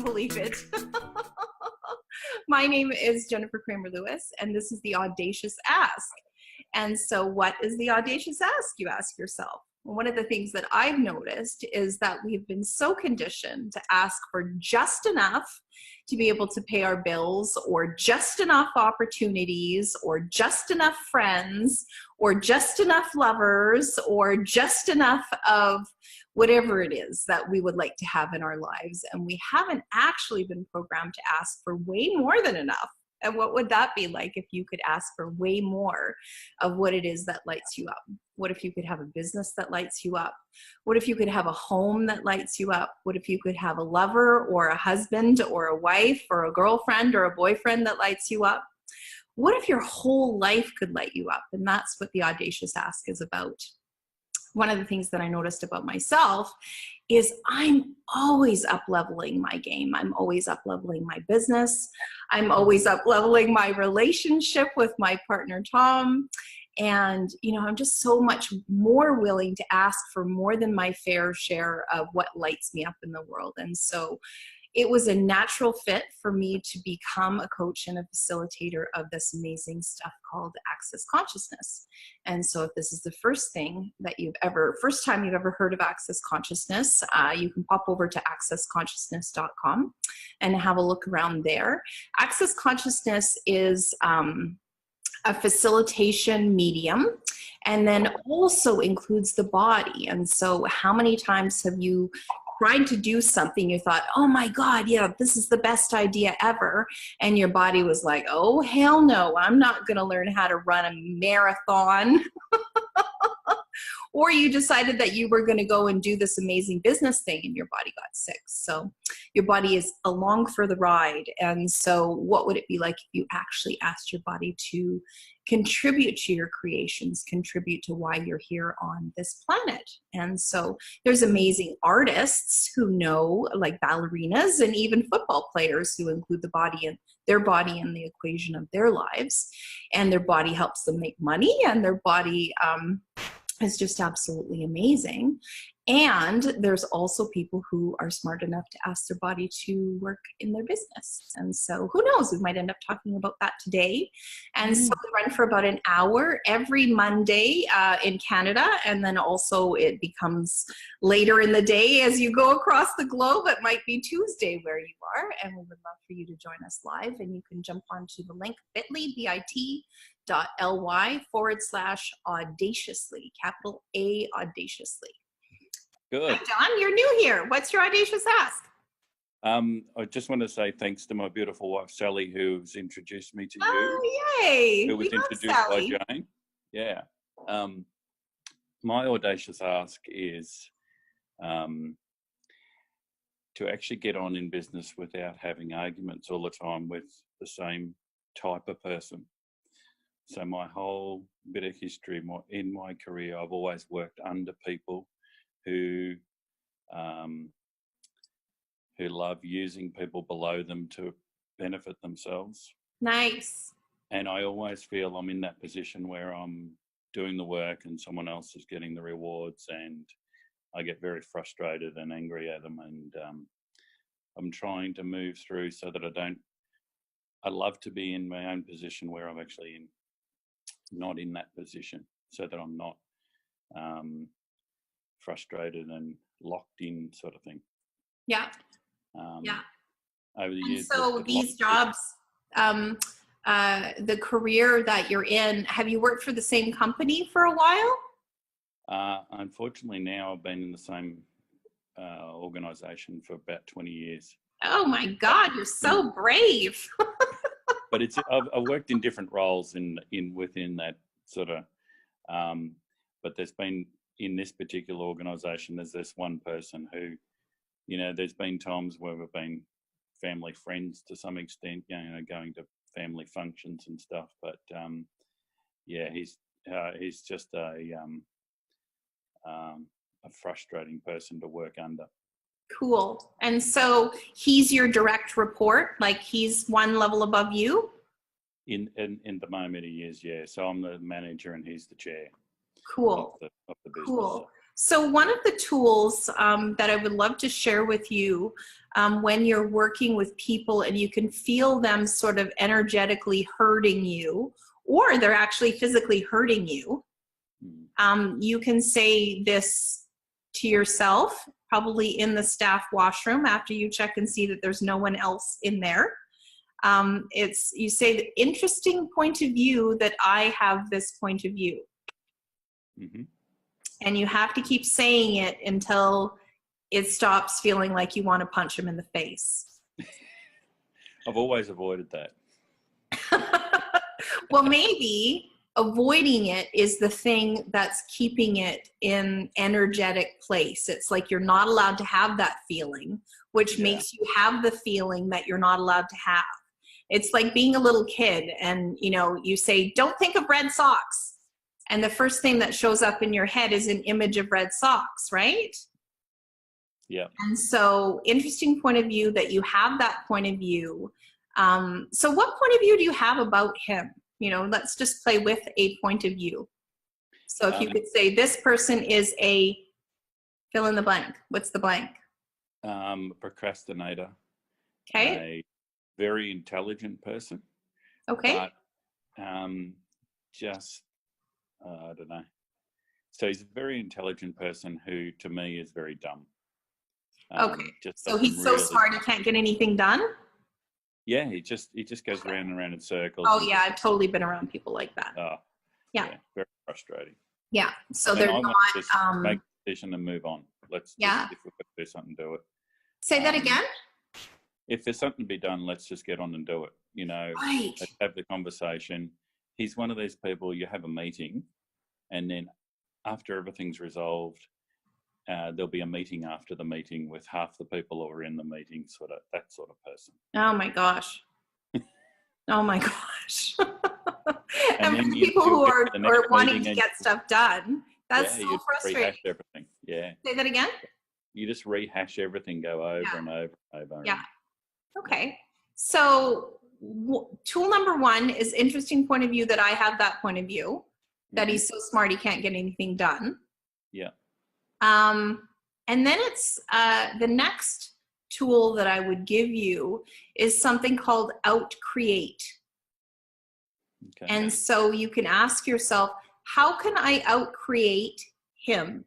believe it. My name is Jennifer Cramer Lewis, and this is the Audacious Ask. And so what is the Audacious Ask, you ask yourself? Well, one of the things that I've noticed is that we've been so conditioned to ask for just enough to be able to pay our bills, or just enough opportunities, or just enough friends, or just enough lovers, or just enough of whatever it is that we would like to have in our lives. And we haven't actually been programmed to ask for way more than enough. And what would that be like if you could ask for way more of what it is that lights you up? What if you could have a business that lights you up? What if you could have a home that lights you up? What if you could have a lover or a husband or a wife or a girlfriend or a boyfriend that lights you up? What if your whole life could light you up? And that's what the Audacious Ask is about. One of the things that I noticed about myself is I'm always up-leveling my game. I'm always up-leveling my business. I'm always up-leveling my relationship with my partner, Tom. And, I'm just so much more willing to ask for more than my fair share of what lights me up in the world. And so it was a natural fit for me to become a coach and a facilitator of this amazing stuff called Access Consciousness. And so if this is the first time you've ever heard of Access Consciousness, you can pop over to accessconsciousness.com and have a look around there. Access Consciousness is a facilitation medium, and then also includes the body. And so how many times have you tried to do something, you thought, oh my God, yeah, this is the best idea ever. And your body was like, oh, hell no, I'm not going to learn how to run a marathon. Or you decided that you were going to go and do this amazing business thing and your body got sick. So your body is along for the ride. And so what would it be like if you actually asked your body to contribute to your creations, contribute to why you're here on this planet? And so there's amazing artists who know, like ballerinas and even football players, who include the body and their body in the equation of their lives. And their body helps them make money, and their body is just absolutely amazing. And there's also people who are smart enough to ask their body to work in their business. And so who knows, we might end up talking about that today. And so we run for about an hour every Monday in Canada. And then also it becomes later in the day as you go across the globe. It might be Tuesday where you are. And we would love for you to join us live. And you can jump onto the link bit.ly/audaciously, capital A, audaciously. Good. Hi, John, you're new here. What's your Audacious Ask? I just want to say thanks to my beautiful wife, Sally, who's introduced me to you. Oh, yay. Who was introduced by Jane. Yeah. My Audacious Ask is to actually get on in business without having arguments all the time with the same type of person. So my whole bit of history in my career, I've always worked under people who love using people below them to benefit themselves. Nice. And I always feel I'm in that position where I'm doing the work and someone else is getting the rewards, and I get very frustrated and angry at them. And I'm trying to move through so that I love to be in my own position where I'm actually not in that position, so that I'm not frustrated and locked in, sort of thing. Yeah. Over the years. So these jobs, the career that you're in, have you worked for the same company for a while? Unfortunately, now I've been in the same organisation for about 20 years. Oh my God, you're so brave. But I've worked in different roles within that sort of. But there's been, in this particular organisation, there's this one person who, there's been times where we've been family friends to some extent, going to family functions and stuff. But he's just a frustrating person to work under. Cool. And so he's your direct report, like he's one level above you? In the moment he is, yeah. So I'm the manager and he's the chair. Cool. Of the business. Cool. So one of the tools that I would love to share with you when you're working with people and you can feel them sort of energetically hurting you, or they're actually physically hurting you, you can say this to yourself, probably in the staff washroom after you check and see that there's no one else in there. You say, the interesting point of view that I have this point of view. Mm-hmm. And you have to keep saying it until it stops feeling like you want to punch him in the face. I've always avoided that. Well, maybe avoiding it is the thing that's keeping it in energetic place. It's like you're not allowed to have that feeling, which makes you have the feeling that you're not allowed to have. It's like being a little kid and, you say, don't think of red socks. And the first thing that shows up in your head is an image of red socks, right? Yeah. And so interesting point of view that you have that point of view. So what point of view do you have about him? Let's just play with a point of view. So if you could say this person is a fill in the blank. What's the blank? Procrastinator. Okay. A very intelligent person. Okay. But I don't know. So he's a very intelligent person who, to me, is very dumb. Okay. So he's so smart he can't get anything done? Yeah, he just goes round and round in circles. Oh, yeah, I've totally been around people like that. Yeah, very frustrating. Yeah, so and they're I not... want to just make a decision and move on. Let's just, if we've got to do something, do it. Say that again? If there's something to be done, let's just get on and do it. Right. Let's have the conversation. He's one of these people, you have a meeting, and then after everything's resolved, there'll be a meeting after the meeting with half the people who are in the meeting, that sort of person. Oh my gosh. Oh my gosh. And for then people who are wanting to get stuff done, that's so frustrating. Rehash everything. Yeah. Say that again? You just rehash everything, go over and over and over. Yeah. Okay. So tool number 1 is interesting point of view that I have that point of view, that he's so smart he can't get anything done. Yeah. And then it's the next tool that I would give you is something called outcreate. Okay. And so you can ask yourself, how can I outcreate him?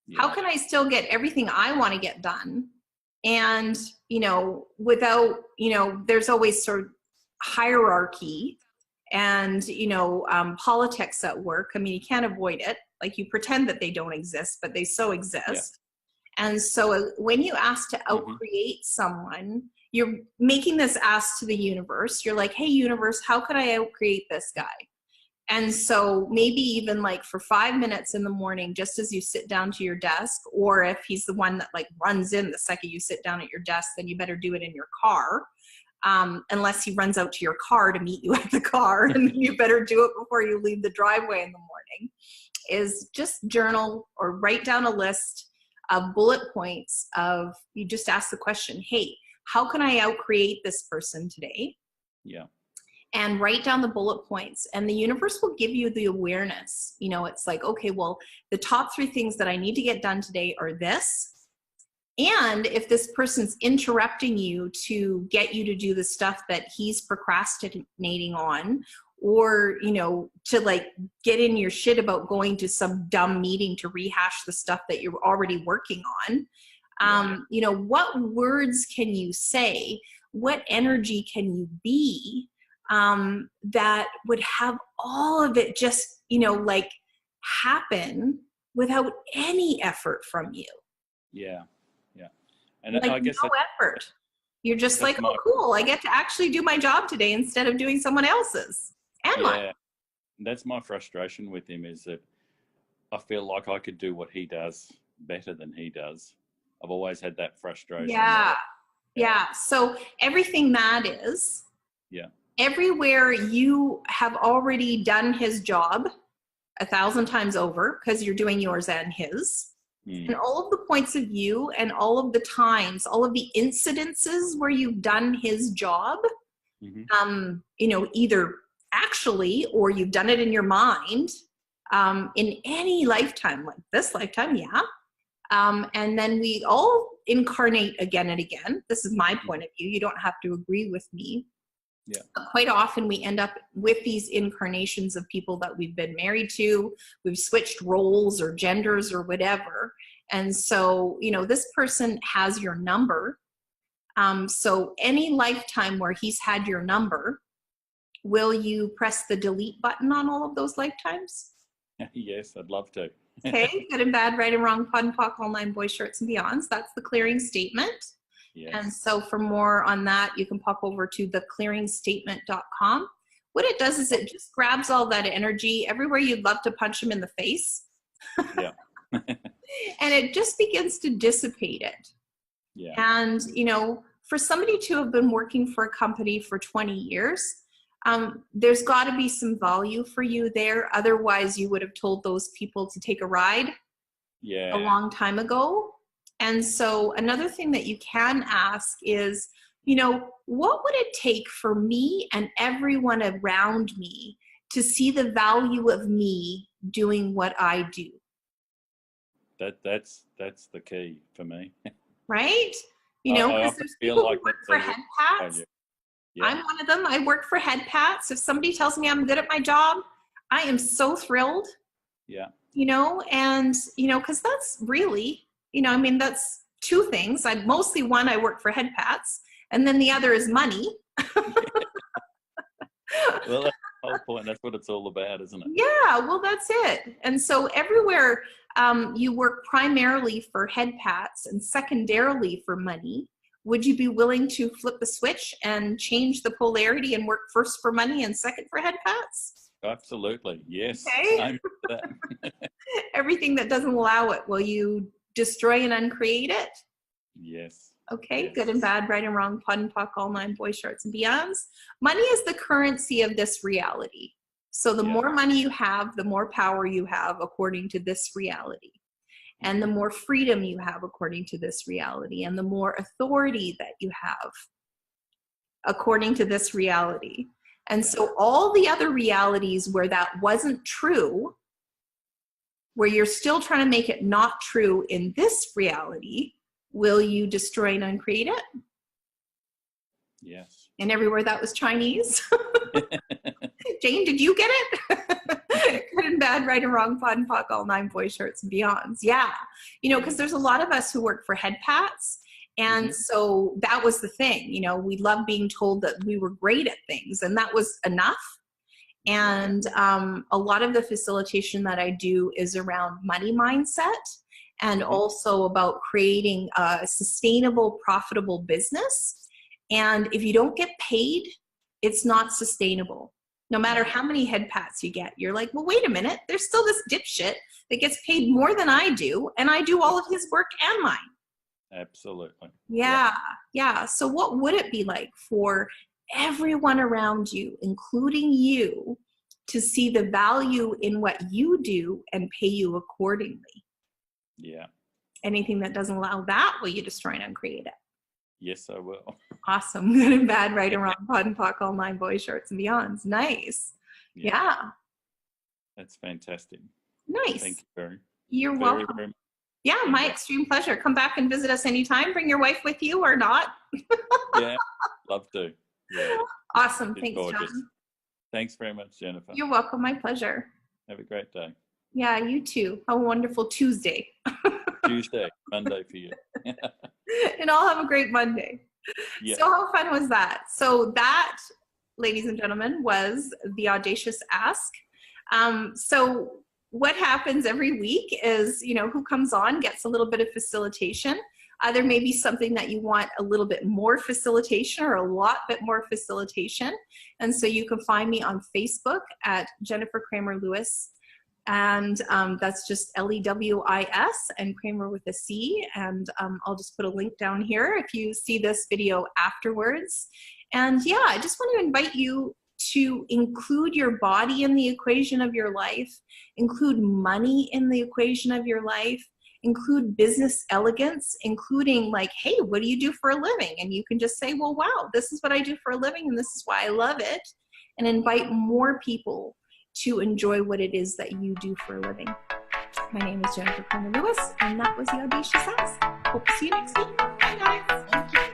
Yeah. How can I still get everything I want to get done? And, without, there's always sort of hierarchy and, politics at work. I mean, you can't avoid it. Like you pretend that they don't exist, but they so exist. Yeah. And so when you ask to outcreate someone, you're making this ask to the universe. You're like, hey, universe, how could I outcreate this guy? And so maybe even like for 5 minutes in the morning, just as you sit down to your desk, or if he's the one that like runs in the second you sit down at your desk, then you better do it in your car. Unless he runs out to your car to meet you at the car, and you better do it before you leave the driveway in the morning, is just journal or write down a list of bullet points of, you just ask the question, hey, how can I outcreate this person today? Yeah. And write down the bullet points, and the universe will give you the awareness. It's like, okay, well, the top 3 things that I need to get done today are this. And if this person's interrupting you to get you to do the stuff that he's procrastinating on, or, to like get in your shit about going to some dumb meeting to rehash the stuff that you're already working on, what words can you say? What energy can you be that would have all of it just, like happen without any effort from you? Yeah. And like I guess no effort. You're just like, oh, cool. I get to actually do my job today instead of doing someone else's. And mine. That's my frustration with him, is that I feel like I could do what he does better than he does. I've always had that frustration. Yeah. So everything that is, everywhere you have already done his job 1,000 times over, because you're doing yours and his. And all of the points of view and all of the times, all of the incidences where you've done his job, either actually, or you've done it in your mind, in any lifetime, like this lifetime, yeah. And then we all incarnate again and again. This is my point of view. You don't have to agree with me. Yeah. But quite often we end up with these incarnations of people that we've been married to, we've switched roles or genders or whatever. And so, you know, this person has your number. So any lifetime where he's had your number, will you press the delete button on all of those lifetimes? Yes, I'd love to. Okay, good and bad, right and wrong, POD and POC, all 9 boys, shirts, and beyonds. That's the clearing statement. Yes. And so for more on that, you can pop over to theclearingstatement.com. What it does is it just grabs all that energy everywhere you'd love to punch them in the face. Yeah. And it just begins to dissipate it. Yeah. And, you know, for somebody to have been working for a company for 20 years, there's got to be some value for you there. Otherwise, you would have told those people to take a ride a long time ago. And so another thing that you can ask is, you know, what would it take for me and everyone around me to see the value of me doing what I do? That's the key for me. Right? You know, because there's people like who work for head pats. Yeah. I'm one of them. I work for head pats. If somebody tells me I'm good at my job, I am so thrilled. Yeah. You know, and, you know, because that's really, you know, I mean, that's 2 things. Mostly one, I work for head pats, and then the other is money. Well, that's the whole point. That's what it's all about, isn't it? Yeah, well, that's it. And so everywhere you work primarily for head pats and secondarily for money, would you be willing to flip the switch and change the polarity and work first for money and second for head pats? Absolutely, yes. Okay. I'm for that. Everything that doesn't allow it, will you destroy and uncreate it? Yes. Okay, yes. Good and bad, right and wrong, POD and POC, all 9 boys, shorts, and beyonds. Money is the currency of this reality. So the more money you have, the more power you have according to this reality. And the more freedom you have according to this reality, and the more authority that you have according to this reality. And so all the other realities where that wasn't true, where you're still trying to make it not true in this reality, will you destroy and uncreate it? Yes. And everywhere that was Chinese. Jane, did you get it? Good and bad, right and wrong, POD and POC, all 9 boys, shirts, and beyonds. Yeah. You know, because there's a lot of us who work for head pats. And so that was the thing. You know, we love being told that we were great at things, and that was enough. And a lot of the facilitation that I do is around money mindset, and also about creating a sustainable, profitable business. And if you don't get paid, it's not sustainable. No matter how many head pats you get, you're like, well, wait a minute, there's still this dipshit that gets paid more than I do, and I do all of his work and mine. Absolutely. Yeah. So what would it be like for everyone around you, including you, to see the value in what you do and pay you accordingly? Yeah. Anything that doesn't allow that, will you destroy and uncreate it? Yes, I will. Awesome. Good and bad, right and wrong, POD and POC, all 9 boys, shorts, and beyonds. Nice. Yeah. That's fantastic. Nice. Thank you very, You're welcome. Very, yeah, my extreme pleasure. Come back and visit us anytime. Bring your wife with you or not. Yeah, love to. Yeah. Awesome. It's Thanks, gorgeous. John. Thanks very much, Jennifer. You're welcome. My pleasure. Have a great day. Yeah, you too. Have a wonderful Tuesday. Tuesday, Monday for you. And I'll have a great Monday. Yeah. So how fun was that? So that, ladies and gentlemen, was the Audacious Ask. So what happens every week is, you know, who comes on gets a little bit of facilitation. There may be something that you want a little bit more facilitation or a lot bit more facilitation. And so you can find me on Facebook at Jennifer Cramer Lewis. And that's just Lewis and Kramer with a C. And I'll just put a link down here if you see this video afterwards. And yeah, I just want to invite you to include your body in the equation of your life, include money in the equation of your life, include business elegance, including like, hey, what do you do for a living? And you can just say, well, wow, this is what I do for a living and this is why I love it. And invite more people to enjoy what it is that you do for a living. My name is Jennifer Cramer Lewis, and that was the Audacious Ask. Hope to see you next week. Bye, guys. Thank you.